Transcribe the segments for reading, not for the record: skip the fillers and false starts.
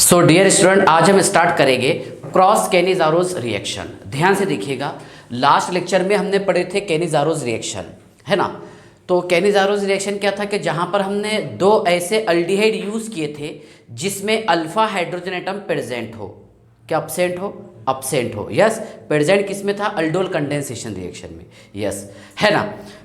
So dear student, आज हम start करेंगे क्रॉस कैनिज़ारोस रिएक्शन। ध्यान से देखिएगा, लास्ट लेक्चर में हमने पढ़े थे कैनिज़ारोस रिएक्शन, है ना। तो कैनिज़ारोस रिएक्शन क्या था कि जहाँ पर हमने दो ऐसे अल्डिहाइड यूज़ किए थे जिसमें अल्फा हाइड्रोजन एटम प्रेजेंट हो, क्या अब्सेंट हो, अब्सेंट हो। यस, प्रेजेंट किस में था, अल्डोल कंडेंसेशन रिएक्शन में। यस, है ना।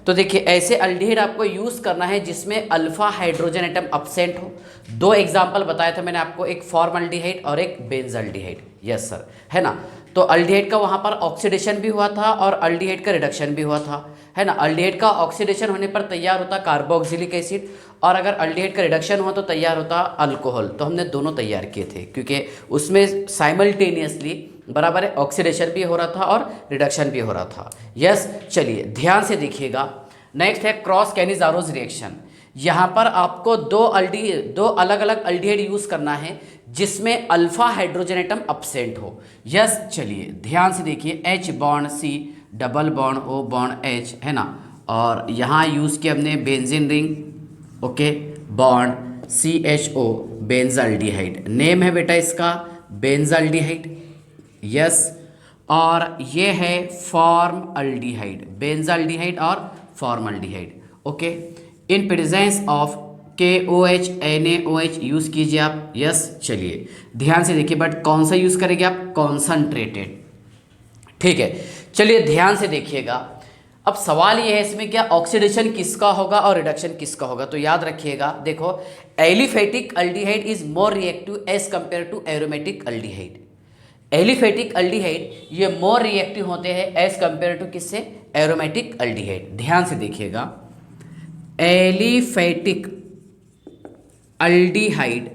तो देखिए, ऐसे अल्डिहाइड आपको यूज़ करना है जिसमें अल्फा हाइड्रोजन एटम अब्सेंट हो। दो एग्जाम्पल बताया था मैंने आपको, एक फॉर्मल्डिहाइड और एक बेंजल्डिहाइड। यस सर, है ना। तो अल्डिहाइड का वहाँ पर ऑक्सीडेशन भी हुआ था और अल्डिहाइड का रिडक्शन भी हुआ था, है ना। अल्डिहाइड का ऑक्सीडेशन होने पर तैयार होता कार्बोक्सिलिक एसिड, और अगर अल्डिहाइड का रिडक्शन हुआ तो तैयार होता अल्कोहल। तो हमने दोनों तैयार किए थे क्योंकि उसमें साइमल्टेनियसली बराबर है, ऑक्सीडेशन भी हो रहा था और रिडक्शन भी हो रहा था। यस, चलिए ध्यान से देखिएगा। नेक्स्ट है क्रॉस कैनिज़ारोस रिएक्शन। यहाँ पर आपको दो अलग अलग अल्डिहाइड यूज़ करना है जिसमें अल्फा हाइड्रोजन एटम अब्सेंट हो। यस, चलिए ध्यान से देखिए, H bond C double bond O bond H, है ना। और यहाँ यूज़ किया हमने benzene ring, okay, bond CHO benzaldehyde. Name है बेटा इसका बेंजाल्डिहाइड। यस, और ये है फॉर्मल्डिहाइड, बेंजाल्डिहाइड और formaldehyde. Okay, in presence of KOH NaOH use कीजिए आप। यस, चलिए ध्यान से देखिए, बट कौन सा यूज़ करेंगे आप, कॉन्सनट्रेटेड। ठीक है, चलिए ध्यान से देखिएगा। अब सवाल ये है इसमें, क्या ऑक्सीडेशन किसका होगा और रिडक्शन किसका होगा। तो याद रखिएगा, देखो, aliphatic aldehyde is more reactive as compare to aromatic aldehyde. Aliphatic aldehyde ये मोर रिएक्टिव होते हैं एज कंपेयर टू किससे, एरोमेटिक अल्डिहाइड। ध्यान से देखिएगा, aliphatic aldehyde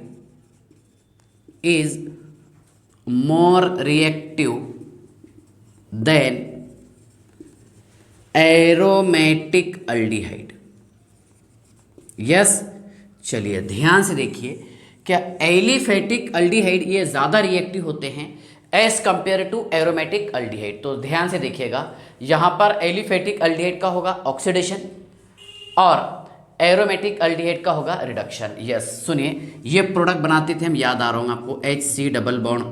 is more reactive than aromatic aldehyde. Yes, चलिए ध्यान से देखिए, क्या एलिफेटिक अल्डिहाइड ये ज़्यादा रिएक्टिव होते हैं as compare to aromatic aldehyde. तो ध्यान से देखिएगा, यहाँ पर एलिफेटिक अल्डिहाइड का होगा ऑक्सीडेशन और एरोमेटिक अल्डिहाइड का होगा रिडक्शन। यस, सुनिए, ये प्रोडक्ट बनाते थे हम, याद आ रहा हूँ आपको, HC double bond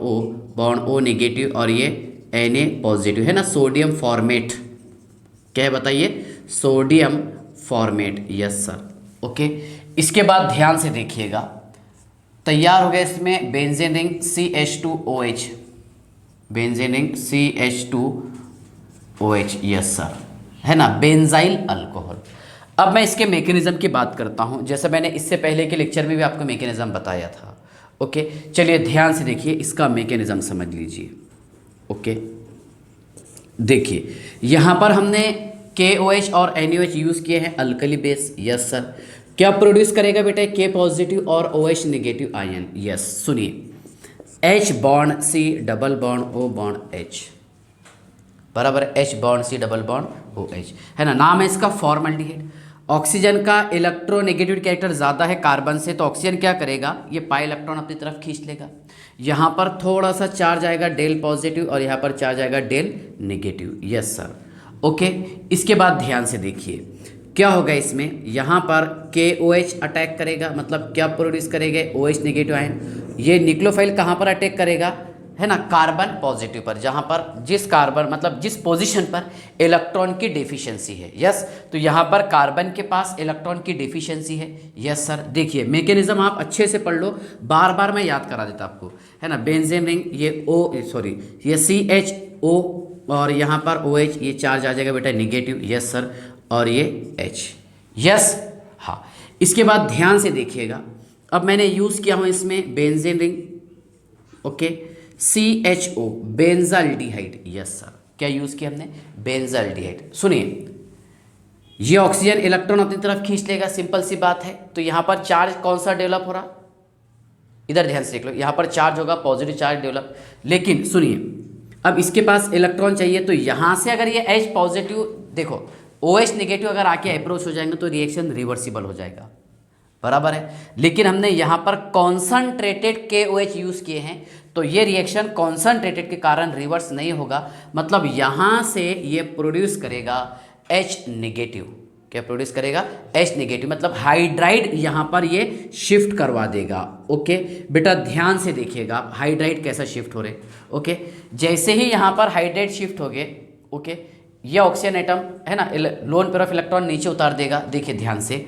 O negative और ये Na पॉजिटिव, है ना। सोडियम फॉर्मेट, क्या है बताइए, sodium format. Yes sir, okay. इसके बाद ध्यान से देखिएगा, तैयार हो गया इसमें benzene ring CH2OH, benzene ring CH2OH। Yes sir, है ना, बेंजाइल अल्कोहल। अब मैं इसके मैकेनिज्म की बात करता हूं, जैसे मैंने इससे पहले के लेक्चर में भी आपको मैकेनिज्म बताया था। ओके, चलिए ध्यान से देखिए, इसका मैकेनिज्म समझ लीजिए। ओके, देखिए यहाँ पर हमने KOH और NaOH यूज़ किए हैं अल्कली बेस। यस सर, क्या प्रोड्यूस करेगा बेटा, K पॉजिटिव और OH नेगेटिव आयन। यस, सुनिए, H bond C double bond O bond H बराबर H bond C double bond OH, है ना। नाम है इसका फॉर्मल्डिहाइड। ऑक्सीजन का इलेक्ट्रोनेगेटिव कैरेक्टर ज़्यादा है कार्बन से, तो ऑक्सीजन क्या करेगा, ये पाई इलेक्ट्रॉन अपनी तरफ खींच लेगा। यहाँ पर थोड़ा सा चार्ज आएगा डेल पॉजिटिव और यहाँ पर चार्ज आएगा del negative. Yes sir, okay. इसके बाद ध्यान से देखिए, क्या होगा इसमें, यहाँ पर KOH अटैक करेगा, मतलब क्या प्रोड्यूस करेगा, OH नेगेटिव आयन। ये न्यूक्लियोफाइल कहाँ पर अटैक करेगा, है ना, कार्बन पॉजिटिव पर, जहाँ पर जिस कार्बन मतलब जिस पोजीशन पर इलेक्ट्रॉन की डेफिशिएंसी है। यस, तो यहाँ पर कार्बन के पास इलेक्ट्रॉन की डेफिशिएंसी है। यस सर, देखिए मैकेनिज्म आप अच्छे से पढ़ लो, बार बार मैं याद करा देता आपको, है ना। बेंजीन रिंग ये ये CHO और यहाँ पर OH, ये चार्ज आ जाएगा बेटा नेगेटिव। यस सर, और ये H। यस, हाँ। इसके बाद ध्यान से देखिएगा, अब मैंने यूज़ किया हूँ इसमें benzene ring, okay, CHO benzaldehyde. Yes sir, क्या यूज़ किया हमने, बेंजाल्डिहाइड। सुनिए, ये ऑक्सीजन इलेक्ट्रॉन अपनी तरफ खींच लेगा, सिंपल सी बात है। तो यहाँ पर चार्ज कौन सा डेवलप हो रहा, इधर ध्यान से देख लो, यहाँ पर चार्ज होगा पॉजिटिव चार्ज डेवलप। लेकिन सुनिए, अब इसके पास इलेक्ट्रॉन चाहिए, तो यहाँ से अगर ये H पॉजिटिव, देखो OH नेगेटिव अगर आके अप्रोच हो जाएंगे तो रिएक्शन रिवर्सिबल हो जाएगा, बराबर है। लेकिन हमने यहाँ पर कॉन्सनट्रेटेड KOH यूज़ किए हैं, तो ये रिएक्शन कॉन्सनट्रेटेड के कारण रिवर्स नहीं होगा, मतलब यहाँ से ये प्रोड्यूस करेगा H नेगेटिव। क्या प्रोड्यूस करेगा, H नेगेटिव, मतलब हाइड्राइड यहाँ पर ये शिफ्ट करवा देगा। ओके बेटा ध्यान से देखिएगा हाइड्राइड कैसा शिफ्ट हो रहे। ओके जैसे ही यहाँ पर हाइड्राइड शिफ्ट हो गए, ओके ये ऑक्सीजन एटम है ना लोन पेयर ऑफ इलेक्ट्रॉन नीचे उतार देगा। देखिए ध्यान से,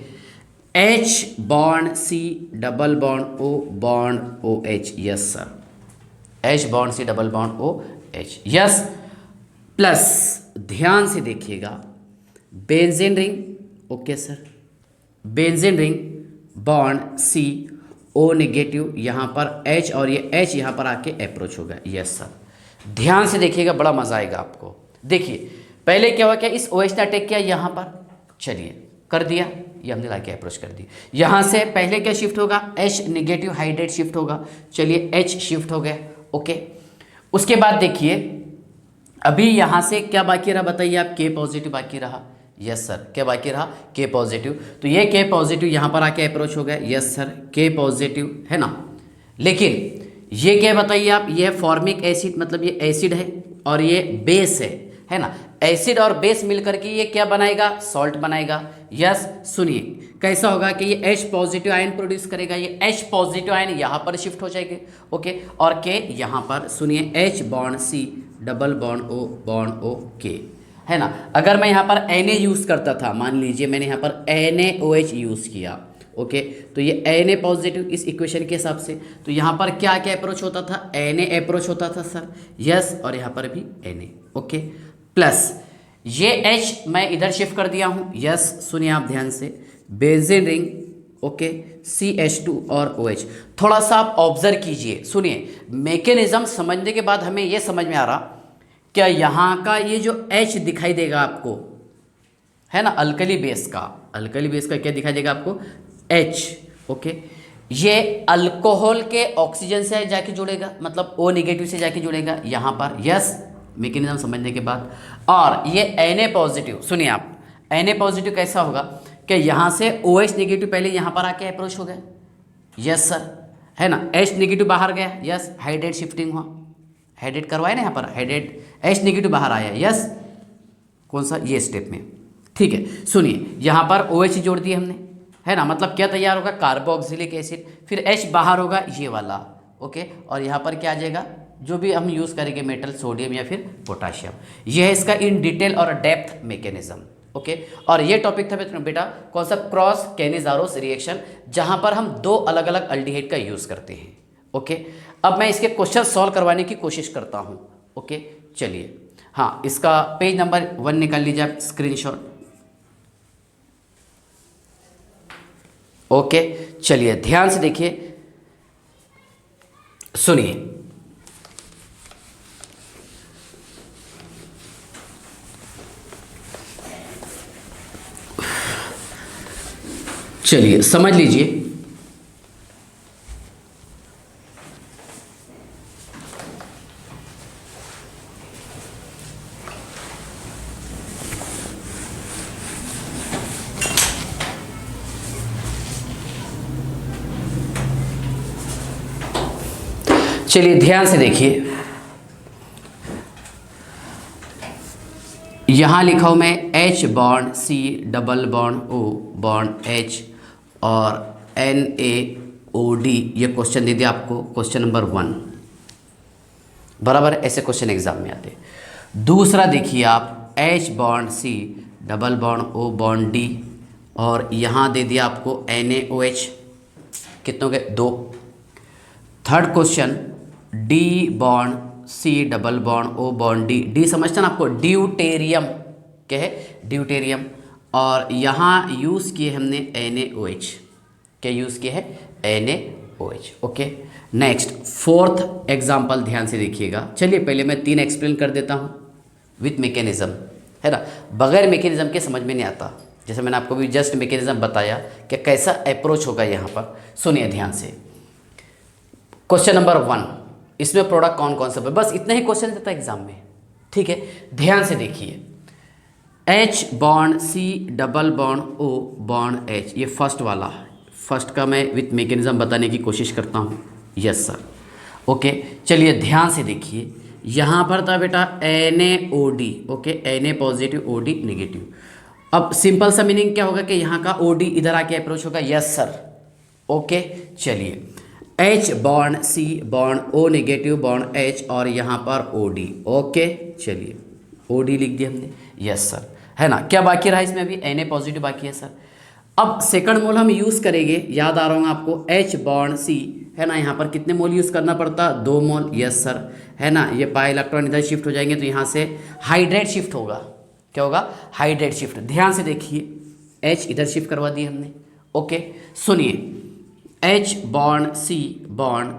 H bond C double bond O bond OH, yes sir, H bond C double bond OH, yes, plus ध्यान से देखिएगा benzene ring, okay sir, benzene ring bond C O negative, यहाँ पर H और ये H यहाँ पर आके अप्रोच होगा, यस सर। ध्यान से देखिएगा बड़ा मजा आएगा आपको। देखिए पहले क्या हुआ, क्या इस OH ने अटैक किया यहाँ पर, चलिए कर दिया, ये हमने लाके अप्रोच कर दी। यहाँ से पहले क्या शिफ्ट होगा, H नेगेटिव हाइड्रेट शिफ्ट होगा, चलिए H शिफ्ट हो गया। ओके उसके बाद देखिए अभी यहाँ से क्या बाकी रहा बताइए आप, K पॉजिटिव बाकी रहा, यस सर, क्या बाकी रहा, K पॉजिटिव, तो ये K पॉजिटिव यहाँ पर आके अप्रोच हो गया, यस सर, K पॉजिटिव है ना। लेकिन ये क्या बताइए आप, ये फॉर्मिक एसिड, मतलब ये एसिड है और ये बेस है ना, एसिड और बेस मिलकर के ये क्या बनाएगा, सॉल्ट बनाएगा। यस सुनिए कैसा होगा कि ये H पॉजिटिव आयन प्रोड्यूस करेगा, ये H पॉजिटिव आयन यहाँ पर शिफ्ट हो जाएंगे। ओके और K यहाँ पर, सुनिए H bond C double bond O bond O K है ना। अगर मैं यहाँ पर Na यूज़ करता था, मान लीजिए मैंने यहाँ पर NaOH यूज़ किया, ओके तो ये Na पॉजिटिव इस इक्वेशन के हिसाब से, तो यहाँ पर क्या क्या अप्रोच होता था, Na अप्रोच होता था सर, यस, और यहाँ पर भी Na, ओके प्लस ये H मैं इधर शिफ्ट कर दिया हूँ, यस सुनिए आप ध्यान से, बेंजीन रिंग, ओके CH2 और OH। थोड़ा सा आप ऑब्जर्व कीजिए, सुनिए मैकेनिज्म समझने के बाद हमें ये समझ में आ रहा क्या यहाँ का ये जो H दिखाई देगा आपको है ना, अल्कली बेस का, अल्कली बेस का क्या दिखाई देगा आपको, H, ओके ये अल्कोहल के ऑक्सीजन से जाके जुड़ेगा, मतलब O नेगेटिव से जाके जुड़ेगा यहाँ पर, यस मैकेनिज्म समझने के बाद। और ये Na पॉजिटिव, सुनिए आप Na पॉजिटिव कैसा होगा कि यहाँ से OH नेगेटिव पहले यहाँ पर आके अप्रोच हो गया, यस सर है ना, H नेगेटिव बाहर गया, यस हाइड्रेट शिफ्टिंग हुआ, हाइड्रेट करवाए ना यहाँ पर, हाइड्रेट H नेगेटिव बाहर आया, यस कौन सा, ये स्टेप में, ठीक है। सुनिए यहाँ पर OH जोड़ दिए हमने है ना, मतलब क्या तैयार होगा, कार्बोक्सिलिक एसिड, फिर H बाहर होगा ये वाला, ओके और यहाँ पर क्या आ जाएगा, जो भी हम यूज़ करेंगे मेटल, सोडियम या फिर पोटाशियम। ये है इसका इन डिटेल और डेप्थ मैकेनिज्म, ओके और ये टॉपिक था बेटा कौन सा, क्रॉस कैनिज़ारोस रिएक्शन, जहाँ पर हम दो अलग अलग अल्डिहाइड का यूज़ करते हैं। ओके अब मैं इसके क्वेश्चन सॉल्व करवाने की कोशिश करता हूँ। ओके चलिए, हाँ इसका पेज नंबर 1 निकाल लीजिए आप स्क्रीनशॉट। ओके चलिए ध्यान से देखिए, सुनिए चलिए समझ लीजिए, चलिए ध्यान से देखिए, यहाँ लिखा हूँ मैं H bond C double bond O bond H और NaOD, ये क्वेश्चन दे दिया आपको, क्वेश्चन नंबर 1 बराबर, ऐसे क्वेश्चन एग्जाम में आते। दूसरा देखिए आप H bond C double bond O bond D और यहाँ दे दिया आपको NaOH, कितनों के 2। Third question D bond C double bond O bond D, D समझता ना आपको, ड्यूटेरियम, क्या है ड्यूटेरियम, और यहाँ यूज़ किए हमने NaOH, क्या यूज़ किए है NaOH। Okay next fourth example ध्यान से देखिएगा। चलिए पहले मैं 3 एक्सप्लेन कर देता हूँ विथ मैकेनिज्म, है ना, बगैर मैकेनिज्म के समझ में नहीं आता, जैसे मैंने आपको भी जस्ट मैकेनिज्म बताया कि कैसा अप्रोच होगा यहाँ पर। सुनिए ध्यान से, क्वेश्चन नंबर 1, इसमें प्रोडक्ट कौन कौन सा, बस इतना ही क्वेश्चन देता है एग्जाम में, ठीक है। ध्यान से देखिए, H bond C double bond O bond H, ये फर्स्ट वाला, फर्स्ट का मैं विथ मैकेनिज्म बताने की कोशिश करता हूँ, यस सर। ओके चलिए ध्यान से देखिए, यहाँ पर था बेटा NaOD, okay Na positive OD negative, अब सिंपल सा मीनिंग क्या होगा कि यहाँ का ओ डी इधर आके अप्रोच होगा, यस सर। ओके चलिए, H bond C bond O negative bond H और यहाँ पर ओ डी। ओके चलिए, ओ डी लिख दिया हमने, यस सर, है ना। क्या बाकी रहा इसमें? अभी Na पॉजिटिव बाकी है सर। अब सेकंड मोल हम यूज़ करेंगे, याद आ रहा होगा आपको, H बॉन्ड C, है ना। यहाँ पर कितने मोल यूज़ करना पड़ता? 2 मोल, यस सर, है ना। ये पाई इलेक्ट्रॉन इधर शिफ्ट हो जाएंगे तो यहाँ से हाइड्रेट शिफ्ट होगा। क्या होगा? Hydrate shift. ध्यान से देखिए, H इधर शिफ्ट करवा दिए हमने। ओके सुनिए, H bond C bond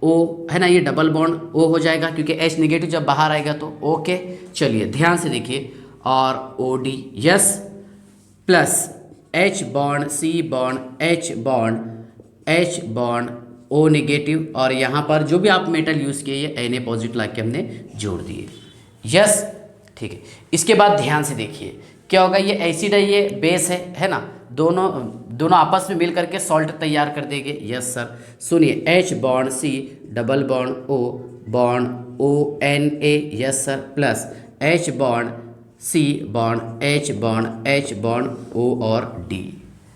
O, है ना, ये डबल बॉन्ड O हो जाएगा क्योंकि H नेगेटिव जब बाहर आएगा तो। ओके चलिए ध्यान से देखिए, और OD yes, plus H bond C bond H bond O negative, और यहाँ पर जो भी आप मेटल यूज़ किए ये Na पॉजिटिव ला के हमने जोड़ दिए, यस ठीक है। इसके बाद ध्यान से देखिए क्या होगा, ये एसिड है ये बेस है ना, दोनों आपस में मिल करके सॉल्ट तैयार कर देंगे, यस सर। सुनिए, H bond C double bond O bond ONA, yes sir, plus H bond C bond H bond O और D,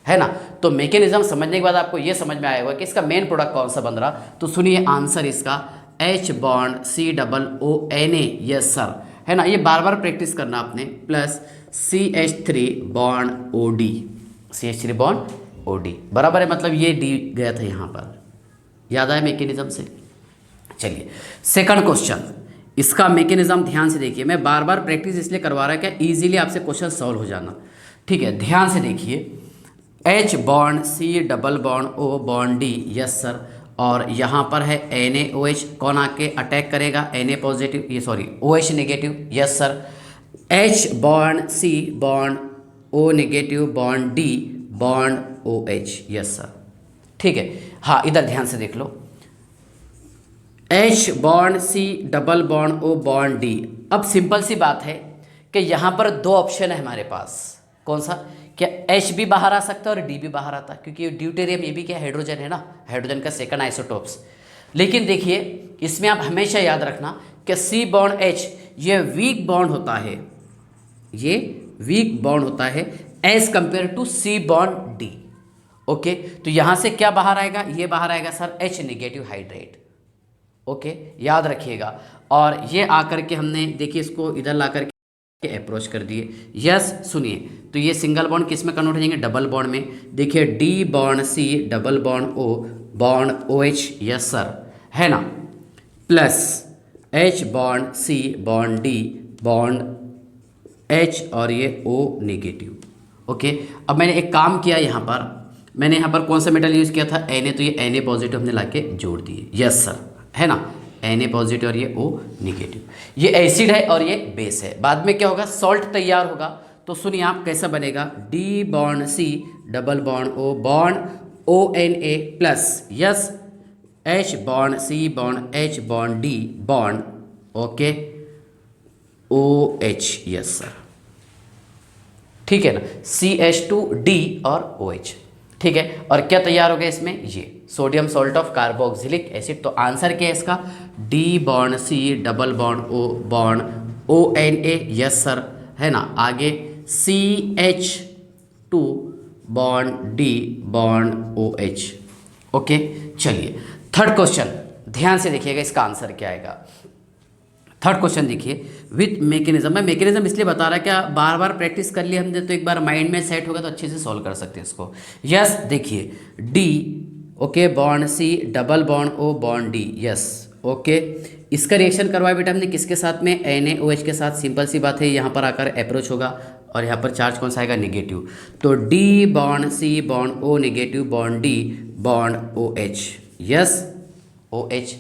है ना। तो मैकेनिज्म समझने के बाद आपको ये समझ में आया होगा कि इसका मेन प्रोडक्ट कौन सा बन रहा। तो सुनिए आंसर इसका H bond C double ONA, yes sir, है ना। ये बार बार प्रैक्टिस करना आपने, plus CH3 bond OD, CH3 bond OD बराबर है, मतलब ये D गया था यहाँ पर, याद आया मैकेनिज्म से। चलिए सेकंड क्वेश्चन, इसका मैकेनिज्म ध्यान से देखिए, मैं बार बार प्रैक्टिस इसलिए करवा रहा है कि इजीली आपसे क्वेश्चन सॉल्व हो जाना, ठीक है। ध्यान से देखिए, H bond C double bond O bond D, yes sir, और यहाँ पर है NaOH, कौन आके अटैक करेगा? Na पॉजिटिव, ये sorry OH negative, yes sir. H bond C bond O negative bond D bond OH, yes sir, ठीक है। हाँ इधर ध्यान से देख लो, H bond C double bond O bond D। अब सिंपल सी बात है कि यहाँ पर 2 ऑप्शन है हमारे पास, कौन सा? क्या H भी बाहर आ सकता है और D भी बाहर आता है, क्योंकि ड्यूटेरियम ये भी क्या हाइड्रोजन है ना, हाइड्रोजन का सेकंड आइसोटोप्स। लेकिन देखिए इसमें आप हमेशा याद रखना कि C बॉन्ड H ये वीक बॉन्ड होता है, ये वीक बॉन्ड होता है as compare to C bond D। Okay तो यहाँ से क्या बाहर आएगा? ये बाहर आएगा sir H negative hydrate. Okay याद रखिएगा, और ये आकर के हमने देखिए इसको इधर ला करके अप्रोच कर दिए, यस। सुनिए, तो ये सिंगल बॉन्ड किस में कन्वर्ट हो जाएंगे? डबल बॉन्ड में। देखिए D bond C double bond O bond OH, yes sir, है ना, plus H bond C bond D bond H और ये O नेगेटिव। ओके अब मैंने एक काम किया, यहाँ पर मैंने यहाँ पर कौन सा मेटल यूज़ किया था? Na, तो ये Na पॉजिटिव हमने लाके जोड़ दिए, यस सर, है ना, Na पॉजिटिव और ये O नेगेटिव। ये एसिड है और ये बेस है, बाद में क्या होगा? सॉल्ट तैयार होगा। तो सुनिए आप कैसा बनेगा, D bond C double bond O bond ONA plus, yes, H bond C bond H bond D bond okay OH, yes sir, ठीक है ना, CH2D और OH, ठीक है। और क्या तैयार हो गया इसमें? ये sodium salt of carboxylic acid. तो आंसर क्या है इसका? D bond C double bond O bond ONA, yes sir, है ना। आगे CH2 bond D bond OH। Okay चलिए थर्ड क्वेश्चन ध्यान से देखिएगा, इसका आंसर क्या आएगा। थर्ड क्वेश्चन देखिए, विथ मैकेनिज्म। मैं मैकेनिज्म इसलिए बता रहा क्या, बार बार प्रैक्टिस कर लिया हमने तो एक बार माइंड में सेट होगा तो अच्छे से सॉल्व कर सकते हैं इसको। यस देखिए, D okay bond C double bond O bond D, yes okay. इसका रिएक्शन करवाया बेटा हमने किसके साथ में? NaOH के साथ। सिंपल सी बात है, यहाँ पर आकर अप्रोच होगा और यहाँ पर चार्ज कौन सा आएगा? नेगेटिव। तो D bond C bond O negative bond D bond OH, yes OH।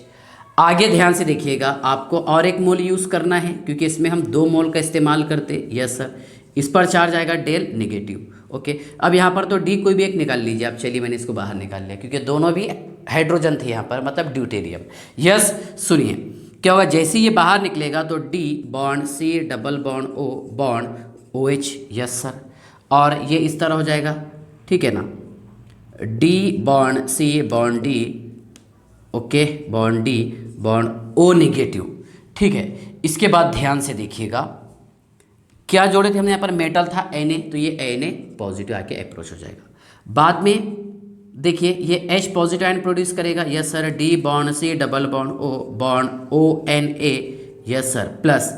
आगे ध्यान से देखिएगा, आपको और एक मोल यूज़ करना है क्योंकि इसमें हम 2 मोल का इस्तेमाल करते, यस सर। इस पर चार्ज आएगा डेल नेगेटिव। ओके अब यहाँ पर तो D कोई भी एक निकाल लीजिए आप। चलिए मैंने इसको बाहर निकाल लिया क्योंकि दोनों भी हाइड्रोजन थे यहाँ पर, मतलब ड्यूटेरियम। यस सुनिए क्या होगा, जैसे ये बाहर निकलेगा तो D bond C double bond O bond OH, yes sir, और ये इस तरह हो जाएगा, ठीक है ना। D bond C bond D okay bond D bond O negative, ठीक है। इसके बाद ध्यान से देखिएगा, क्या जोड़े थे हमने यहाँ पर, मेटल था Na, तो ये Na पॉजिटिव आके अप्रोच हो जाएगा। बाद में देखिए ये H पॉजिटिव आयन प्रोड्यूस करेगा, yes sir, D bond C double bond O bond ONA, yes sir, plus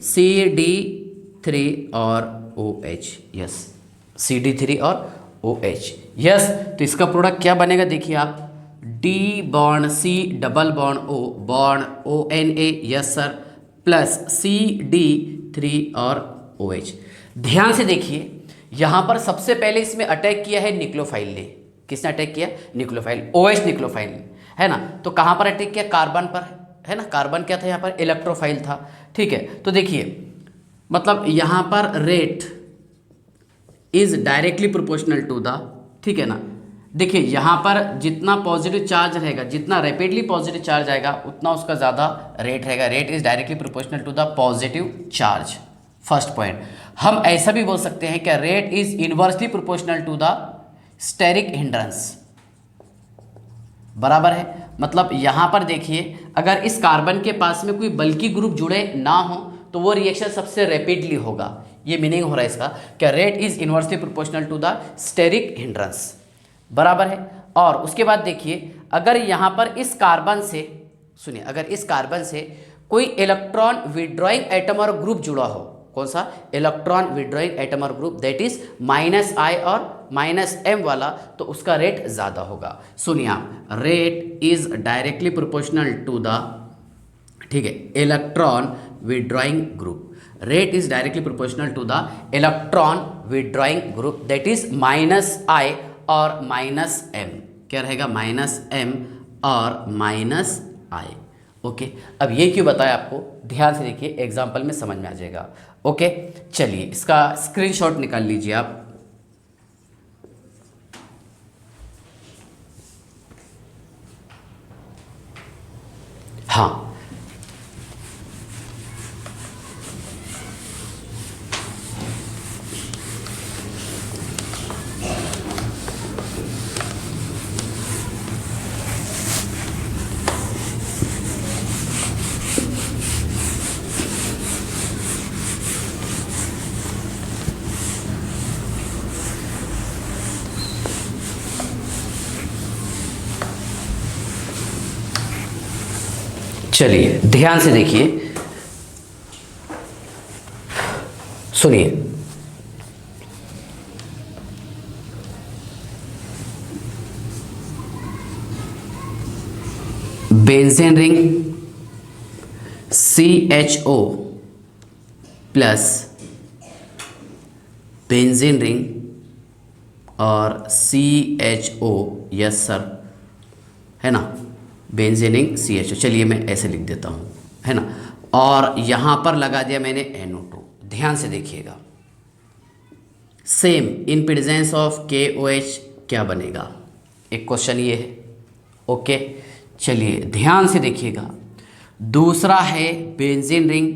CD3 और OH, यस, CD3 और OH, यस। तो इसका प्रोडक्ट क्या बनेगा देखिए आप, D bond C double bond O bond ONA, yes sir, plus CD3 और OH। ध्यान से देखिए यहाँ पर सबसे पहले इसमें अटैक किया है निक्लोफाइल ने। किसने अटैक किया, निक्लोफाइल, OH निक्लोफाइल है ना। तो कहाँ पर अटैक किया, कार्बन पर, है ना। कार्बन क्या था यहाँ पर, इलेक्ट्रोफाइल था, ठीक है। तो देखिए मतलब यहाँ पर rate is directly proportional to the, ठीक है ना। देखिए यहाँ पर जितना पॉजिटिव चार्ज रहेगा, जितना रैपिडली पॉजिटिव चार्ज आएगा उतना उसका ज़्यादा रेट रहेगा। Rate is directly proportional to the positive charge, first point. हम ऐसा भी बोल सकते हैं कि rate is inversely proportional to the steric hindrance, बराबर है। मतलब यहाँ पर देखिए अगर इस कार्बन के पास में कोई बल्कि ग्रुप जुड़े ना हो तो वो रिएक्शन सबसे रैपिडली होगा। ये मीनिंग हो रहा है इसका कि rate is inversely proportional to the steric hindrance, बराबर है। और उसके बाद देखिए अगर यहाँ पर इस कार्बन से, सुनिए, अगर इस कार्बन से कोई इलेक्ट्रॉन विड्रॉइंग एटम और ग्रुप जुड़ा हो, कौन सा, इलेक्ट्रॉन विड्रॉइंग एटम और ग्रुप, दैट इज -I और -M वाला, तो उसका रेट ज़्यादा होगा। सुनिए आप, rate is directly proportional to the, ठीक है, electron withdrawing group. Rate is directly proportional to the electron withdrawing group, that is -I और -M। क्या रहेगा, -M और -I। ओके, अब ये क्यों बताया आपको, ध्यान से देखिए, एग्जाम्पल में समझ में आ जाएगा। ओके, चलिए इसका स्क्रीनशॉट निकाल लीजिए आप। हाँ, चलिए ध्यान से देखिए, सुनिए, benzene ring CHO plus benzene ring और CHO, यस सर, है ना, बेंजीन रिंग CHO। चलिए मैं ऐसे लिख देता हूँ, है ना, और यहाँ पर लगा दिया मैंने NO2। ध्यान से देखिएगा, same in presence of KOH क्या बनेगा, एक क्वेश्चन ये है। ओके, चलिए ध्यान से देखिएगा, दूसरा है benzene ring,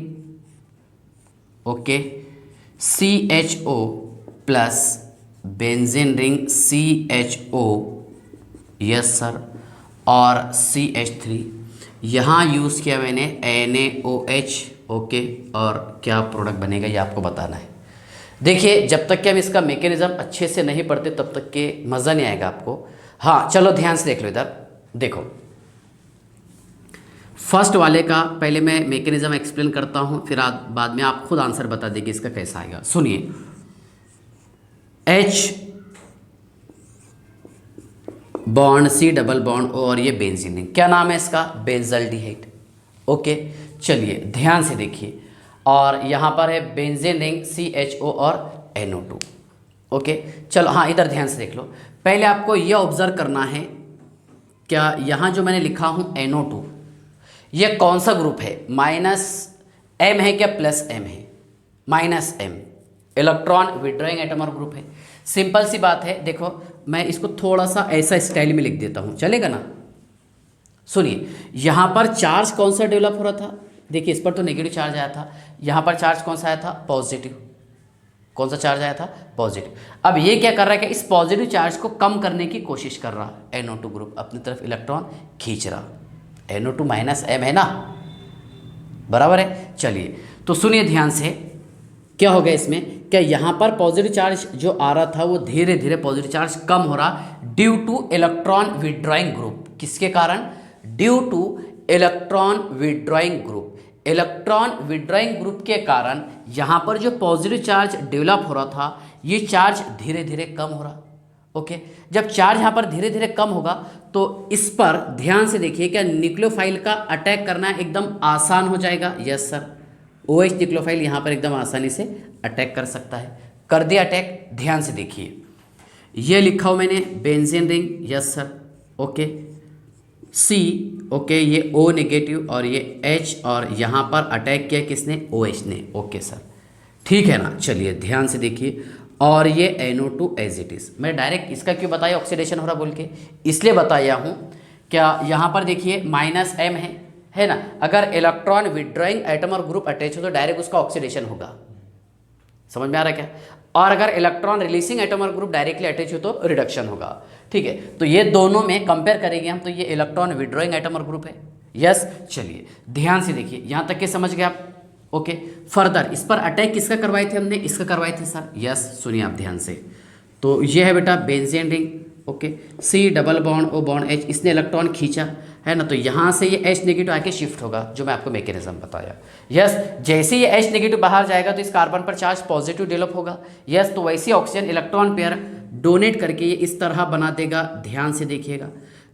okay, CHO plus benzene ring CHO, yes sir, और CH3। यहाँ यूज़ किया मैंने NaOH, ओके, और क्या प्रोडक्ट बनेगा ये आपको बताना है। देखिए जब तक कि हम इसका मैकेनिज्म अच्छे से नहीं पढ़ते तब तक के मज़ा नहीं आएगा आपको। हाँ चलो ध्यान से देख लो, इधर देखो, फर्स्ट वाले का पहले मैं मैकेनिज्म एक्सप्लेन करता हूँ, फिर बाद में आप खुद आंसर बता देंगे इसका कैसा आएगा। सुनिए, H bond C double bond O और ये बेंजीन रिंग, क्या नाम है इसका, बेंजल्डिहाइड। ओके, चलिए ध्यान से देखिए, और यहाँ पर है बेंजीन रिंग CHO और NO2। ओके, चलो हाँ इधर ध्यान से देख लो। पहले आपको यह ऑब्जर्व करना है, क्या यहाँ जो मैंने लिखा हूँ NO2, ये कौन सा ग्रुप है, -M है क्या +M है, -M, इलेक्ट्रॉन विड्रॉइंग एटम और ग्रुप है। सिंपल सी बात है, देखो मैं इसको थोड़ा सा ऐसा स्टाइल में लिख देता हूँ, चलेगा ना। सुनिए, यहाँ पर चार्ज कौन सा डेवलप हो रहा था, देखिए इस पर तो नेगेटिव चार्ज आया था, यहाँ पर चार्ज कौन सा आया था, पॉजिटिव। कौन सा चार्ज आया था, पॉजिटिव। अब ये क्या कर रहा है कि इस पॉजिटिव चार्ज को कम करने की कोशिश कर रहा है, NO2 ग्रुप अपनी तरफ इलेक्ट्रॉन खींच रहा, NO2 -M है ना, बराबर है। चलिए तो सुनिए ध्यान से, क्या हो गया इसमें, क्या यहाँ पर पॉजिटिव चार्ज जो आ रहा था वो धीरे धीरे पॉजिटिव चार्ज कम हो रहा due two electron withdrawing group. किसके कारण? Due two electron withdrawing group. Electron withdrawing group के कारण यहाँ पर जो पॉजिटिव चार्ज डेवलप हो रहा था ये चार्ज धीरे धीरे कम हो रहा। ओके जब चार्ज यहाँ पर धीरे धीरे कम होगा तो इस पर ध्यान से देखिए, क्या न्यूक्लियोफाइल का अटैक करना एकदम आसान हो जाएगा? यस सर, OH न्यूक्लियोफाइल यहाँ पर एकदम आसानी से अटैक कर सकता है। कर दिया अटैक। ध्यान से देखिए, ये लिखा हो मैंने benzene ring. Yes sir, okay C, okay ये O नेगेटिव और ये H, और यहाँ पर अटैक किया किसने? OH ने। ओके सर, ठीक है ना। चलिए ध्यान से देखिए, और ये NO2 एज इट इज़। मैं डायरेक्ट इसका क्यों बताया ऑक्सीडेशन हो रहा बोल के? इसलिए बताया हूँ, क्या यहाँ पर देखिए -M है ना। अगर इलेक्ट्रॉन विड्रॉइंग एटम और ग्रुप अटैच हो तो डायरेक्ट उसका ऑक्सीडेशन होगा। समझ में आ रहा है क्या? और अगर इलेक्ट्रॉन रिलीजिंग एटम और ग्रुप डायरेक्टली अटैच हो तो रिडक्शन होगा। ठीक है, तो ये दोनों में कंपेयर करेंगे हम, तो ये इलेक्ट्रॉन विड्रॉइंग एटम और ग्रुप है। यस, चलिए ध्यान से देखिए, यहाँ तक के समझ गए आप? ओके, फर्दर इस पर अटैक किसका करवाए थे हमने? इसका करवाए थे सर। यस, सुनिए आप ध्यान से। तो ये है बेटा benzene ring. Okay, C double bond O bond H, इसने इलेक्ट्रॉन खींचा है ना, तो यहाँ से ये H नेगेटिव आके शिफ्ट होगा, जो मैं आपको मैकेनिज्म बताया। यस, जैसे ये H नेगेटिव बाहर जाएगा तो इस कार्बन पर चार्ज पॉजिटिव डेवलप होगा। यस, तो वैसे ऑक्सीजन इलेक्ट्रॉन पेयर डोनेट करके ये इस तरह बना देगा। ध्यान से देखिएगा,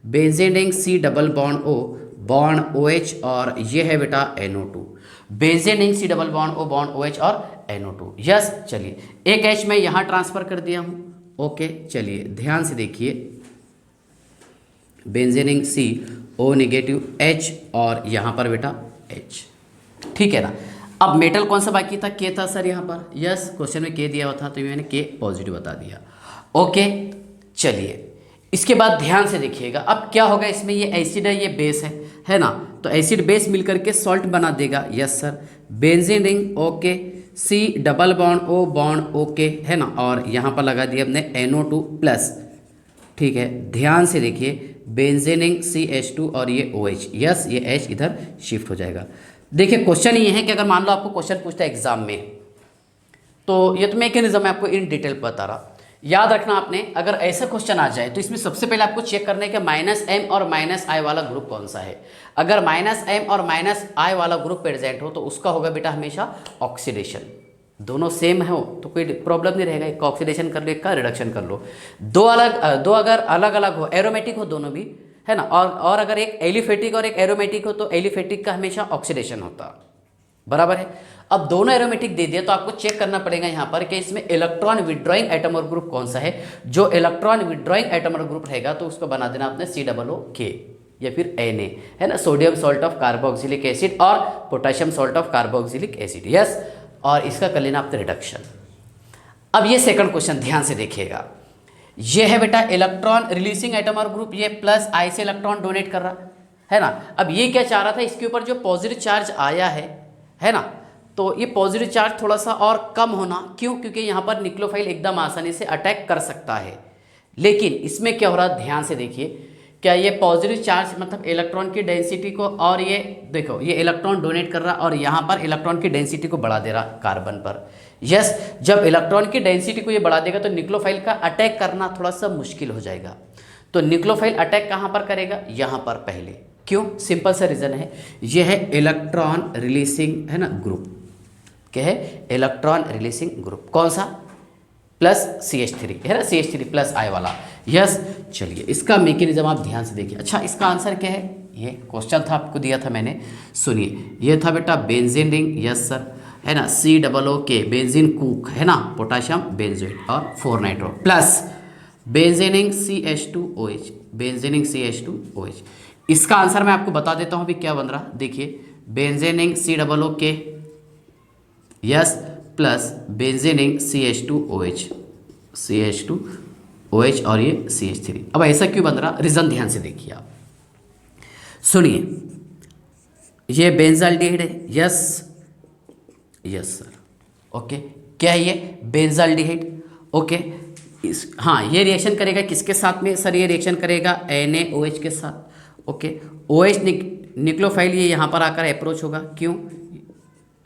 benzene ring C double bond O bond OH, और ये है बेटा NO2। Benzene ring C double bond O bond OH और NO2। यस, चलिए एक H मैं यहाँ ट्रांसफर कर दिया हूँ। ओके, चलिए ध्यान से देखिए, benzene ring C O negative H, और यहाँ पर बेटा H। ठीक है ना। अब मेटल कौन सा बाकी था? K था सर यहाँ पर। यस, क्वेश्चन में K दिया हुआ था तो मैंने K पॉजिटिव बता दिया। ओके, चलिए इसके बाद ध्यान से देखिएगा, अब क्या होगा इसमें, ये एसिड है ये बेस है ना, तो एसिड बेस मिलकर के सॉल्ट बना देगा। Yes sir, benzene ring okay C double bond O bond okay है ना, और यहाँ पर लगा दिया हमने NO2 प्लस। ठीक है, ध्यान से देखिए, बेंजीन रिंग CH2 और ये OH। यस, ये H इधर शिफ्ट हो जाएगा। देखिए क्वेश्चन ये है कि अगर मान लो आपको क्वेश्चन पूछता है एग्जाम में, तो ये तो मैकेनिज्म मैं आपको इन डिटेल बता रहा। याद रखना आपने, अगर ऐसा क्वेश्चन आ जाए तो इसमें सबसे पहले आपको चेक करना है कि -M और -I वाला ग्रुप कौन सा है। अगर -M और -I वाला ग्रुप प्रेजेंट हो तो उसका होगा बेटा हमेशा ऑक्सीडेशन। दोनों सेम हो तो कोई प्रॉब्लम नहीं रहेगा, एक का ऑक्सीडेशन कर लो, एक का रिडक्शन कर लो। दो अगर अलग अलग हो, एरोमेटिक हो दोनों भी है ना, और अगर एक एलिफेटिक और एक एरोमेटिक हो तो एलिफेटिक का हमेशा ऑक्सीडेशन होता। बराबर है। अब दोनों एरोमेटिक दे दिया तो आपको चेक करना पड़ेगा यहाँ पर कि इसमें इलेक्ट्रॉन विड्रॉइंग एटम और ग्रुप कौन सा है। जो इलेक्ट्रॉन विड्रॉइंग एटम और ग्रुप रहेगा तो उसको बना देना आपने COO या फिर Na है ना, sodium salt of carboxylic acid और potassium salt of carboxylic acid. Yes, और इसका कर लेना आपने रिडक्शन। अब ये सेकंड क्वेश्चन ध्यान से देखिएगा, ये है बेटा इलेक्ट्रॉन रिलीजिंग एटम और ग्रुप, ये +I से इलेक्ट्रॉन डोनेट कर रहा है ना। अब ये क्या चाह रहा था, इसके ऊपर जो पॉजिटिव चार्ज आया है ना, तो ये पॉजिटिव चार्ज थोड़ा सा और कम होना। क्यों? क्योंकि यहाँ पर न्यूक्लियोफाइल एकदम आसानी से अटैक कर सकता है। लेकिन इसमें क्या हो रहा है, ध्यान से देखिए, क्या ये पॉजिटिव चार्ज मतलब इलेक्ट्रॉन की डेंसिटी को, और ये देखो ये इलेक्ट्रॉन डोनेट कर रहा और यहाँ पर इलेक्ट्रॉन की डेंसिटी को बढ़ा दे रहा कार्बन पर। यस, जब इलेक्ट्रॉन की डेंसिटी को ये बढ़ा देगा तो न्यूक्लियोफाइल का अटैक करना थोड़ा सा मुश्किल हो जाएगा। तो न्यूक्लियोफाइल अटैक कहाँ पर करेगा? यहाँ पर पहले। क्यों? सिंपल सा रीज़न है, ये है इलेक्ट्रॉन रिलीजिंग है ना ग्रुप। क्या है? Electron releasing group. कौन सा? +CH3 है ना, CH3+I वाला। यस, चलिए इसका मैकेनिज्म आप ध्यान से देखिए। अच्छा, इसका आंसर क्या है? ये क्वेश्चन था आपको दिया था मैंने, सुनिए। ये था बेटा बेंजीन रिंग। यस सर, है ना, COO बेंजीन कूक है ना, पोटाशियम बेंजोइट और 4 nitro plus benzene ring CH2OH, benzene ring CH2OH। इसका आंसर मैं आपको बता देता हूँ अभी क्या बन रहा। देखिए, benzene ring COO yes plus benzene ring CH2OH और ये CH3। अब ऐसा क्यों बन रहा, रीज़न ध्यान से देखिए आप। सुनिए, ये बेंजाल्डिहाइड है। Yes sir, okay. क्या है ये? बेंजाल्डिहाइड। ओके, हाँ, ये रिएक्शन करेगा किसके साथ में सर? ये रिएक्शन करेगा NaOH के साथ। ओके, OH न्यूक्लियोफाइल ये यहाँ पर आकर अप्रोच होगा। क्यों?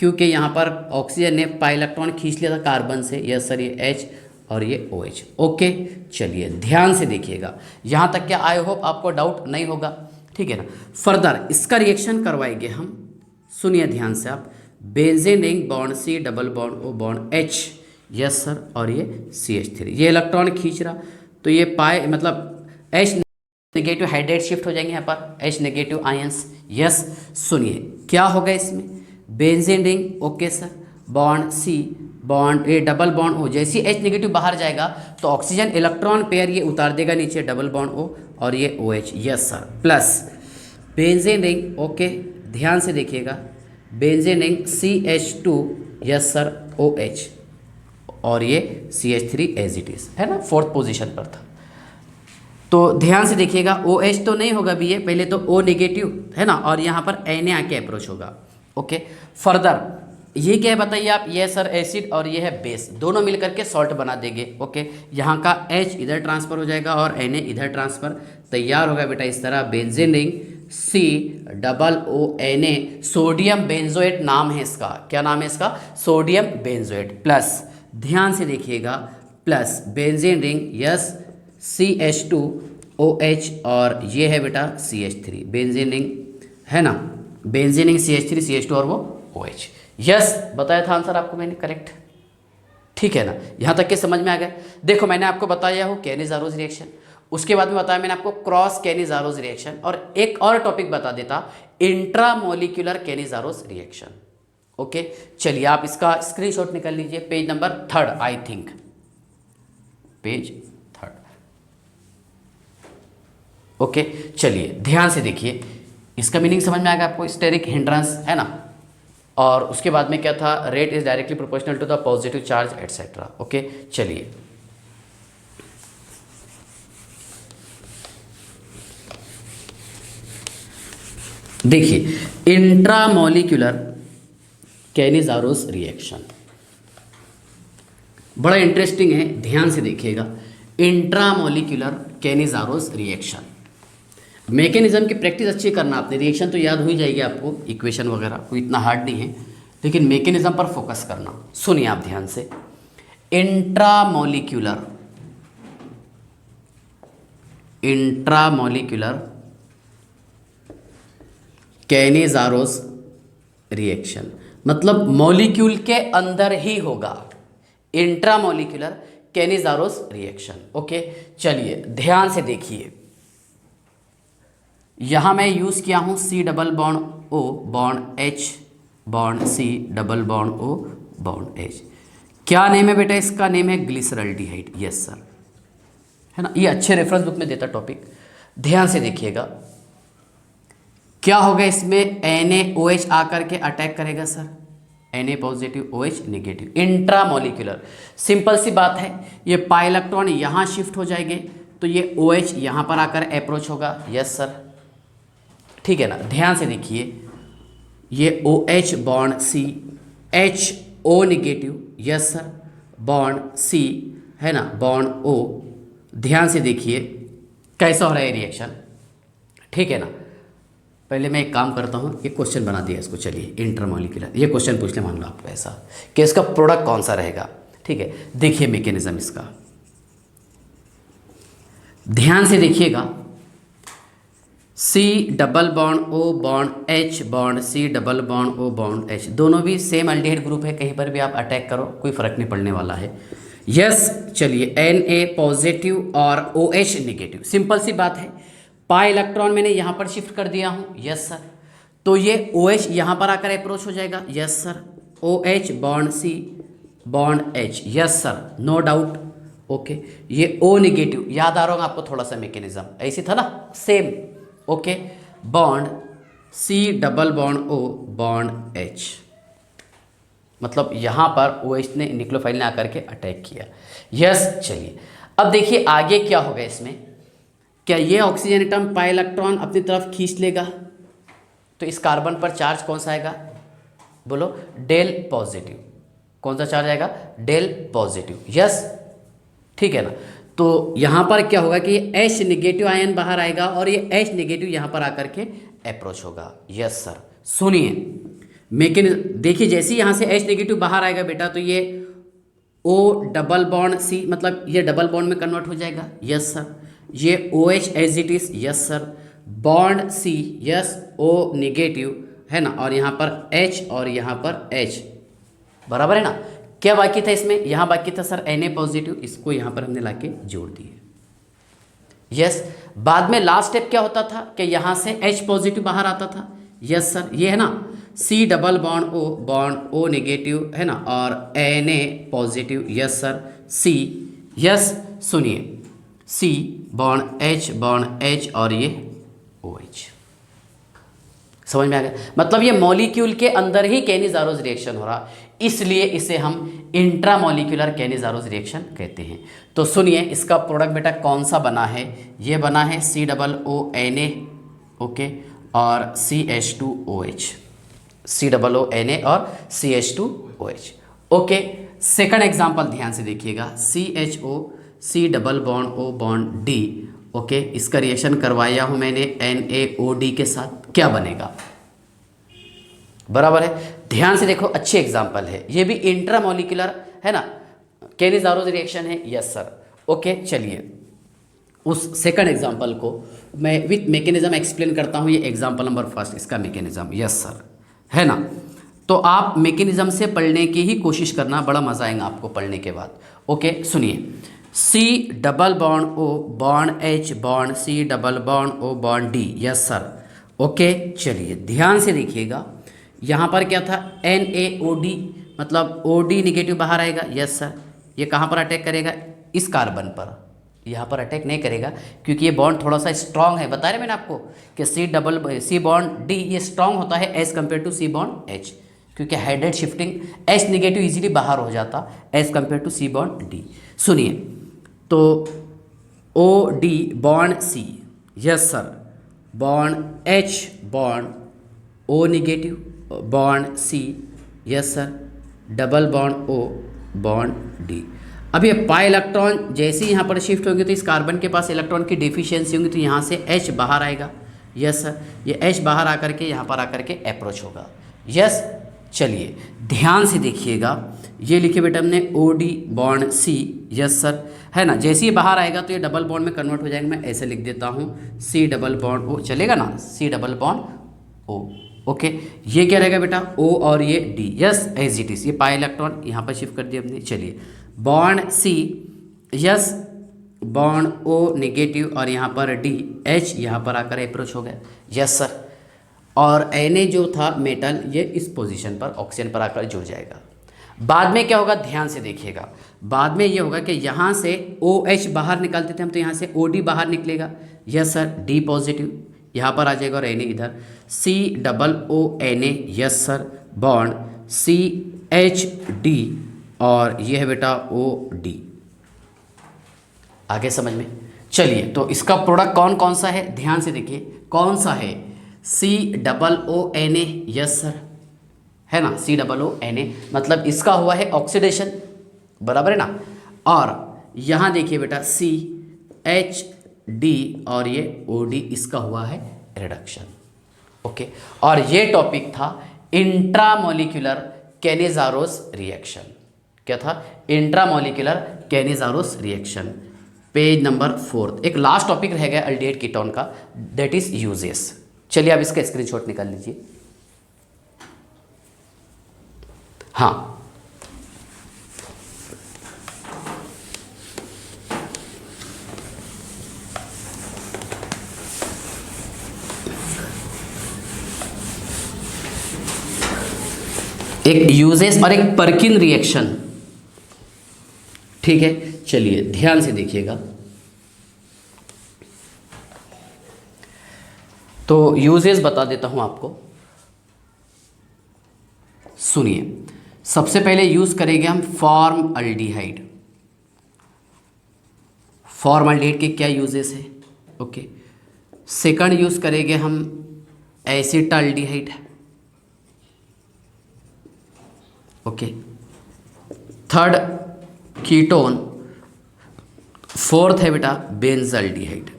क्योंकि यहाँ पर ऑक्सीजन ने पाई इलेक्ट्रॉन खींच लिया था कार्बन से। यस सर, ये H और ये OH। ओके, चलिए ध्यान से देखिएगा, यहाँ तक क्या आई होप आपको डाउट नहीं होगा, ठीक है ना। फर्दर इसका रिएक्शन करवाएंगे हम, सुनिए ध्यान से आप। Benzene ring bond C double bond O bond H, yes sir, और ये CH3, ये इलेक्ट्रॉन खींच रहा, तो ये पाई मतलब H नेगेटिव हाइड्रेट शिफ्ट हो जाएंगे यहाँ पर, H नेगेटिव आयंस। यस, सुनिए क्या होगा इसमें, benzene ring okay sir, bond C bond A double bond O, जैसे H नेगेटिव बाहर जाएगा तो ऑक्सीजन इलेक्ट्रॉन पेयर ये उतार देगा नीचे, डबल बॉन्ड O और ये OH। Yes sir, plus benzene ring okay, ध्यान से देखिएगा, benzene ring CH2, yes sir, OH और ये CH3 एज इट इज है ना, फोर्थ पोजीशन पर था। तो ध्यान से देखिएगा, OH तो नहीं होगा भी, ये पहले तो O नेगेटिव है ना, और यहाँ पर Na आके अप्रोच होगा। ओके, फर्दर ये क्या है बताइए आप, ये सर एसिड और ये है बेस, दोनों मिलकर के सॉल्ट बना देंगे। ओके, यहाँ का H इधर ट्रांसफर हो जाएगा और Na इधर ट्रांसफर, तैयार होगा बेटा इस तरह benzene ring C double O Na, sodium benzoate नाम है इसका, क्या नाम है इसका, सोडियम बेंजोएट। प्लस ध्यान से देखिएगा, plus benzene ring yes CH2 OH और ये है बेटा CH3, बेंजीन रिंग है ना, बेंजीन रिंग CH3 CH2 और वो OH। यस, बताया था आंसर आपको मैंने, करेक्ट, ठीक है ना, यहाँ तक के समझ में आ गया। देखो मैंने आपको बताया हो कैनिज़ारोस रिएक्शन, उसके बाद में बताया मैंने आपको क्रॉस कैनिज़ारोस रिएक्शन, और एक और टॉपिक बता देता, इंट्रामोलिक्यूलर कैनिज़ारोस रिएक्शन। ओके, चलिए आप इसका स्क्रीनशॉट निकाल लीजिए, page number 3 I think, page 3। Okay, चलिए ध्यान से देखिए, इसका मीनिंग समझ में आएगा आपको, स्टेरिक हिंड्रेंस है ना, और उसके बाद में क्या था, rate is directly proportional to the positive charge etcetera. Okay, चलिए देखिए, इंट्रामोलिक्यूलर कैनिज़ारोस रिएक्शन बड़ा इंटरेस्टिंग है, ध्यान से देखिएगा, इंट्रामोलिक्यूलर कैनिज़ारोस रिएक्शन। मैकेनिज्म की प्रैक्टिस अच्छी करना आपने, रिएक्शन तो याद हो ही जाएगी आपको, इक्वेशन वगैरह कोई इतना हार्ड नहीं है, लेकिन मैकेनिज्म पर फोकस करना। सुनिए आप ध्यान से, इंट्रामोलिक्यूलर कैनिज़ारोस रिएक्शन मतलब मॉलिक्यूल के अंदर ही होगा, इंट्रामोलिक्यूलर कैनिज़ारोस रिएक्शन। ओके, चलिए ध्यान से देखिए, यहाँ मैं यूज़ किया हूँ C double bond O bond H bond C double bond O bond H। क्या नेम है बेटा इसका, नेम है ग्लिसरल्डिहाइड। यस सर, है ना, ये अच्छे रेफरेंस बुक में देता टॉपिक, ध्यान से देखिएगा। क्या होगा इसमें, NaOH आकर के अटैक करेगा sir, Na positive OH negative, intramolecular, simple सी बात है, ये पाई इलेक्ट्रॉन यहाँ शिफ्ट हो जाएंगे तो ये OH यहाँ पर आकर अप्रोच होगा। यस सर, ठीक है ना, ध्यान से देखिए, ये OH bond C HO negative, yes sir, bond C है ना, बॉन्ड O, ध्यान से देखिए कैसा हो रहा है रिएक्शन, ठीक है ना। पहले मैं एक काम करता हूँ, ये क्वेश्चन बना दिया इसको, चलिए इंटरमोलिक्यूलर, ये क्वेश्चन पूछ ले मान लो आपको ऐसा कि इसका प्रोडक्ट कौन सा रहेगा, ठीक है। देखिए मैकेनिज्म इसका, ध्यान से देखिएगा, C double bond O bond H bond C double bond O bond H, दोनों भी सेम अल्डिहाइड ग्रुप है, कहीं पर भी आप अटैक करो कोई फर्क नहीं पड़ने वाला है। यस, चलिए Na पॉजिटिव और OH नेगेटिव, सिंपल सी बात है, पाई इलेक्ट्रॉन मैंने यहाँ पर शिफ्ट कर दिया हूँ। यस सर, तो ये OH यहाँ पर आकर अप्रोच हो जाएगा। Yes sir, OH bond C bond H, yes sir, no doubt. Okay, ये O नेगेटिव, याद आ रहा होगा आपको थोड़ा सा मैकेनिज्म, ऐसी था ना, same. Okay, bond C double bond O bond H, मतलब यहाँ पर OH ने न्यूक्लियोफाइल ने आकर के अटैक किया। यस, चलिए अब देखिए आगे क्या होगा इसमें, क्या ये ऑक्सीजन एटम पाई इलेक्ट्रॉन अपनी तरफ खींच लेगा, तो इस कार्बन पर चार्ज कौन सा आएगा, बोलो, डेल पॉजिटिव। कौन सा चार्ज आएगा, डेल पॉजिटिव। यस, ठीक है ना, तो यहाँ पर क्या होगा कि H नेगेटिव आयन बाहर आएगा और ये H नेगेटिव यहाँ पर आकर के अप्रोच होगा। यस सर, सुनिए मैकेनिज्म देखिए, जैसे ही यहाँ से H नेगेटिव बाहर आएगा बेटा तो ये O डबल बॉन्ड C, मतलब ये डबल बॉन्ड में कन्वर्ट हो जाएगा, यस सर। ये OH as it is, yes sir. Bond C, yes, O negative है ना, और यहाँ पर H और यहाँ पर H, बराबर है ना। क्या बाकी था इसमें, यहाँ बाकी था सर Na पॉजिटिव, इसको यहाँ पर हमने लाके जोड़ दिए, यस। बाद में लास्ट स्टेप क्या होता था कि यहाँ से H पॉजिटिव बाहर आता था, यस सर, ये है ना। C double bond O negative है ना, और Na positive, yes sir. C, yes, सुनिए, C बॉन्ड H और ये OH, समझ में आ गया। मतलब ये मॉलिक्यूल के अंदर ही कैनिज़ारोज रिएक्शन हो रहा, इसलिए इसे हम इंट्रामॉलिक्यूलर कैनिज़ारोज रिएक्शन कहते हैं। तो सुनिए, इसका प्रोडक्ट बेटा कौन सा बना है, ये बना है COONA, ओके, और CH2OH, COONA और CH2OH, ओके। सेकंड एग्जांपल ध्यान से देखिएगा, CHO C double bond O bond D, okay, इसका रिएक्शन करवाया हूं मैंने NaOD के साथ, क्या बनेगा, बराबर है। ध्यान से देखो, अच्छी एग्जांपल है, ये भी इंट्रामॉलिक्यूलर है ना, कैनिज़ारोज रिएक्शन है, यस सर, ओके। चलिए उस सेकंड एग्जांपल को मैं विथ मैकेनिज्म एक्सप्लेन करता हूँ। ये एग्जांपल नंबर फर्स्ट, इसका मैकेनिज्म, यस सर, है ना। तो आप मैकेनिज्म से पढ़ने की ही कोशिश करना, बड़ा मजा आएगा आपको पढ़ने के बाद, ओके। सुनिए, C double bond O bond H bond C double bond O bond D, yes sir, okay. चलिए ध्यान से देखिएगा, यहाँ पर क्या था, NaOD, मतलब OD निगेटिव बाहर आएगा, यस सर। ये कहाँ पर अटैक करेगा, इस कार्बन पर, यहाँ पर अटैक नहीं करेगा क्योंकि ये बॉन्ड थोड़ा सा स्ट्रांग है, बता रहे मैंने आपको कि C बॉन्ड D ये स्ट्रांग होता है as compare to C bond H, क्योंकि hydrate shifting H negative easily बाहर हो जाता as compare to C bond D। सुनिए, तो OD bond C, yes sir, bond H bond O negative bond C, yes sir, double bond O bond D। अब ये pi electron जैसे ही यहाँ पर शिफ्ट होंगे तो इस कार्बन के पास इलेक्ट्रॉन की डेफिशिएंसी होंगी, तो यहाँ से H बाहर आएगा, यस सर। ये H बाहर आकर के यहाँ पर आकर के अप्रोच होगा, यस। चलिए ध्यान से देखिएगा, ये लिखे बेटा हमने OD bond C, yes sir, है ना। जैसे ही बाहर आएगा तो ये डबल बॉन्ड में कन्वर्ट हो जाएगा, मैं ऐसे लिख देता हूँ C डबल बॉन्ड O, चलेगा ना, C double bond O, okay. ये क्या रहेगा बेटा, O और ये D, yes, as it is. ये पाई इलेक्ट्रॉन यहाँ पर शिफ्ट कर दिया हमने। चलिए bond C, yes, bond O negative और यहाँ पर D, H यहाँ पर आकर अप्रोच हो गया, यस सर। और Na जो था मेटल, ये इस पोजीशन पर ऑक्सीजन पर आकर जुड़ जाएगा। बाद में क्या होगा, ध्यान से देखिएगा, बाद में ये होगा कि यहाँ से OH बाहर निकालते थे हम, तो यहाँ से OD बाहर निकलेगा, यस सर, D पॉजिटिव यहाँ पर आ जाएगा और Na इधर, C double ONA, yes sir, bond CHD और ये है बेटा OD। आगे समझ में, चलिए तो इसका प्रोडक्ट कौन कौन सा है, ध्यान से देखिए, कौन सा है, C double ONA, yes sir, है ना, C डबल ONA, मतलब इसका हुआ है ऑक्सीडेशन, बराबर है ना। और यहाँ देखिए बेटा CHD और ये OD, इसका हुआ है रिडक्शन, ओके। और ये टॉपिक था इंट्रामोलिकुलर कैनिज़ारोस रिएक्शन। क्या था, इंट्रामोलिकुलर कैनिज़ारोस रिएक्शन, पेज नंबर 4। एक लास्ट टॉपिक रह गया अल्डिहाइड कीटोन का, दैट इज यूजेस। चलिए आप इसका स्क्रीनशॉट निकाल लीजिए। हाँ, एक यूजेस और एक पर्किन रिएक्शन, ठीक है। चलिए ध्यान से देखिएगा, तो यूजेस बता देता हूं आपको, सुनिए। सबसे पहले यूज करेंगे हम फॉर्मल्डिहाइड। फॉर्मल्डिहाइड के क्या यूजेस है, ओके। सेकंड यूज करेंगे हम acetaldehyde, okay. Third ketone, fourth है बेटा बेंजल्डिहाइड,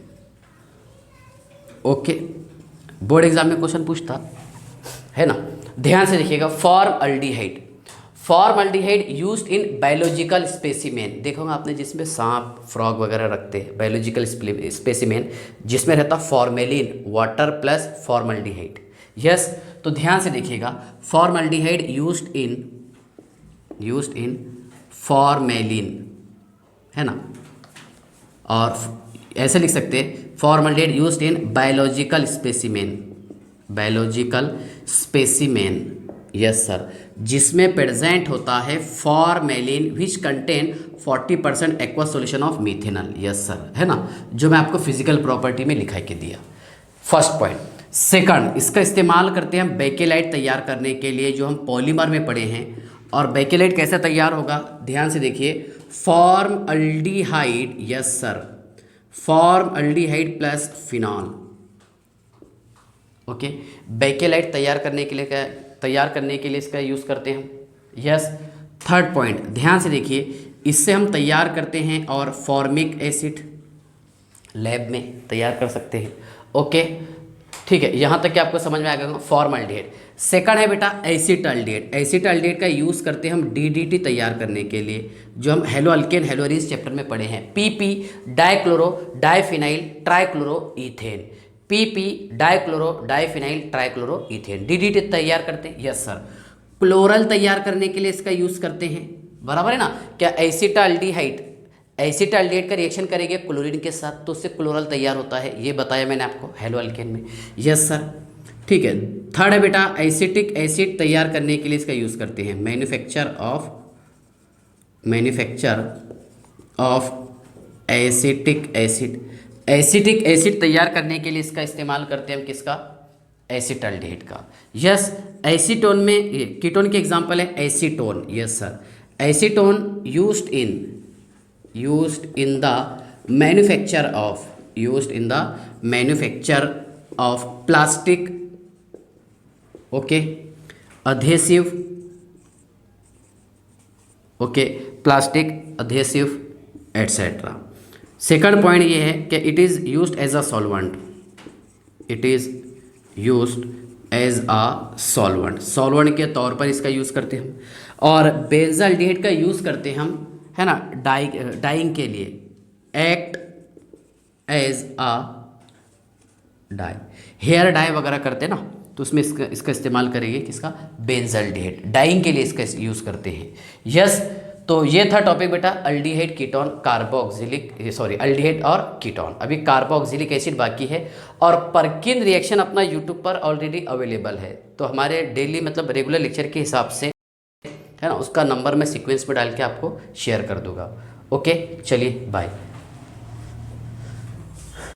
ओके। बोर्ड एग्जाम में क्वेश्चन पूछता, है ना। ध्यान से देखिएगा, formaldehyde, formaldehyde used in biological specimen, देखोगे आपने जिसमें सांप फ्रॉग वगैरह रखते हैं, बायोलॉजिकल स्पेसिमेन जिसमें रहता formalin water plus formaldehyde. Yes, तो ध्यान से देखिएगा, फॉर्मल्डिहाइड यूज्ड इन फॉर्मेलिन, है ना, और ऐसे लिख सकते हैं formaldehyde used in biological specimen, yes sir, जिसमें प्रेजेंट होता है formalin which contain 40% aqua solution of methanol, yes sir, है ना, जो मैं आपको फिजिकल प्रॉपर्टी में लिखा के दिया। First point. सेकंड, इसका इस्तेमाल करते हैं हम बेकेलाइट तैयार करने के लिए, जो हम पॉलीमर में पढ़े हैं। और बेकेलाइट कैसे तैयार होगा, ध्यान से देखिए, formaldehyde, yes sir, formaldehyde plus phenol. Okay, bakelite तैयार करने के लिए इसका यूज़ करते हैं हम। यस, थर्ड पॉइंट, ध्यान से देखिए, इससे हम तैयार करते हैं और फॉर्मिक एसिड लैब में तैयार कर सकते हैं। ओके, ठीक है, यहाँ तक कि आपको समझ में आ गया फॉर्मल्डिहाइड। सेकंड है बेटा एसिटाल्डिहाइड, एसिटाल्डिहाइड का यूज़ करते हैं हम डीडीटी तैयार करने के लिए, जो हम हेलो अल्केन हेलोरीज चैप्टर में पढ़े हैं। PP dichloro diphenyl trichloro ethane, PP dichloro diphenyl trichloro ethane, DDT तैयार करते हैं। यस सर, क्लोरल तैयार करने के लिए इसका यूज़ करते हैं, बराबर है ना। क्या एसिटाल्डिहाइड का रिएक्शन करेंगे क्लोरीन के साथ तो उससे क्लोरल तैयार होता है, ये बताया मैंने आपको हेलो अल्केन में। यस सर, ठीक है। थर्ड है बेटा एसिटिक एसिड तैयार करने के लिए इसका यूज़ करते हैं, manufacture of acetic acid, acetic acid तैयार करने के लिए इसका इस्तेमाल करते हैं हम, किसका, एसिटाल्डिहाइड का। यस, एसीटोन में कीटोन के एग्जांपल है acetone, yes sir, acetone used in the manufacture of plastic, okay, adhesive, okay, plastic adhesive etcetera. Second point ये है कि it is used as a solvent, solvent के तौर पर इसका यूज़ करते हैं हम। और बेंजाल्डिहाइड का यूज़ करते हैं हम, है ना, डाइंग के लिए, act as a dye, hair dye वगैरह करते हैं ना, तो उसमें इसका इस्तेमाल करेंगे, किसका, बेंजाल्डिहाइड, डाइंग के लिए इसका यूज़ करते हैं। यस, तो ये था टॉपिक बेटा aldehyde ketone carboxylic, sorry aldehyde और कीटोन, अभी कार्बोक्सिलिक एसिड बाकी है। और परकिन रिएक्शन अपना यूट्यूब पर ऑलरेडी अवेलेबल है, तो हमारे डेली मतलब रेगुलर लेक्चर के हिसाब से, है ना, उसका नंबर मैं सीक्वेंस में डाल के आपको शेयर कर दूंगा। ओके, चलिए बाय।